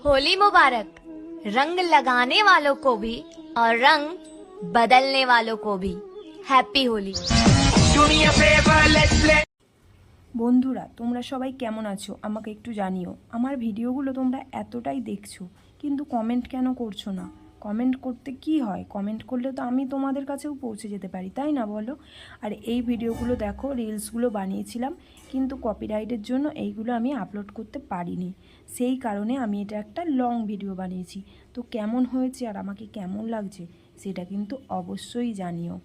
होली मुबारक। रंग लगाने वालों को भी और रंग बदलने वालों को भी हैप्पी होली। বন্ধুরা তোমরা সবাই কেমন আছো আমাকে একটু জানিও। আমার ভিডিওগুলো তোমরা এতটাই দেখছো কিন্তু কমেন্ট কেন করছো না? কমেন্ট করতে কি হয়? কমেন্ট করলে তো আমি তোমাদের কাছেও পৌঁছে যেতে পারি, তাই না বলো? আর এই ভিডিওগুলো দেখো, রিলসগুলো বানিয়েছিলাম কিন্তু কপিরাইটের জন্য এইগুলো আমি আপলোড করতে পারিনি। সেই কারণে আমি এটা একটা লং ভিডিও বানিয়েছি। তো কেমন হয়েছে আর আমাকে কেমন লাগছে সেটা কিন্তু অবশ্যই জানিও।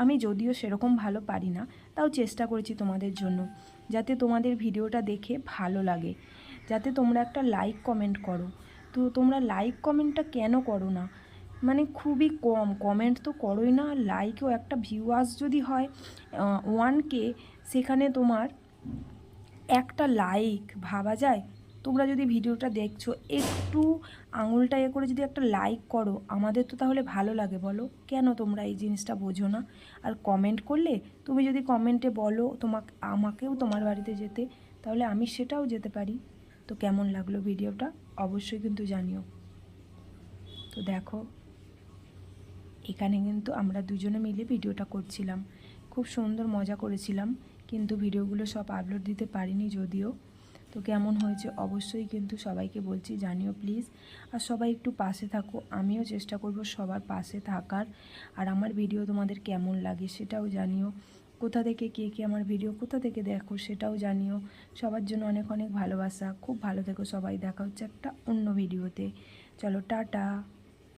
আমি যদিও সেরকম ভালো পারি না, তাও চেষ্টা করেছি তোমাদের জন্য, যাতে তোমাদের ভিডিওটা দেখে ভালো লাগে, যাতে তোমরা একটা লাইক কমেন্ট করো। তো তোমরা লাইক কমেন্টটা কেন করো না? মানে খুবই কম কমেন্ট তো করোই না, লাইকও একটা ভিউয়ার্স যদি হয় 1K, সেখানে তোমার একটা লাইক ভাবা যায়? তোমরা যদি ভিডিওটা দেখছো একটু আঙুলটা করে যদি একটা লাইক করো, আমাদের তো তাহলে ভালো লাগে বলো। কেন তোমরা এই জিনিসটা বোঝো না? আর কমেন্ট করলে তুমি যদি কমেন্টে বলো আমাকেও তোমার বাড়িতে যেতে, তাহলে আমি সেটাও যেতে পারি। তো কেমন লাগলো ভিডিওটা অবশ্যই কিন্তু জানিও। তো দেখো, এখানে কিন্তু আমরা দুজনে মিলে ভিডিওটা করছিলাম, খুব সুন্দর মজা করেছিলাম, কিন্তু ভিডিওগুলো সব আপলোড দিতে পারিনি যদিও। তো কেমন হয়েছে অবশ্যই কিন্তু সবাইকে বলছি জানিও প্লিজ। আর সবাই একটু পাশে থাকো, আমিও চেষ্টা করব সবার পাশে থাকার। আর আমার ভিডিও তোমাদের কেমন লাগে সেটাও জানিও। কোথা থেকে কে কে আমার ভিডিও কোথা থেকে দেখো সেটাও জানিও। সবার জন্য অনেক অনেক ভালোবাসা। খুব ভালো থেকো সবাই, দেখা হচ্ছে একটা অন্য ভিডিওতে। চলো টাটা।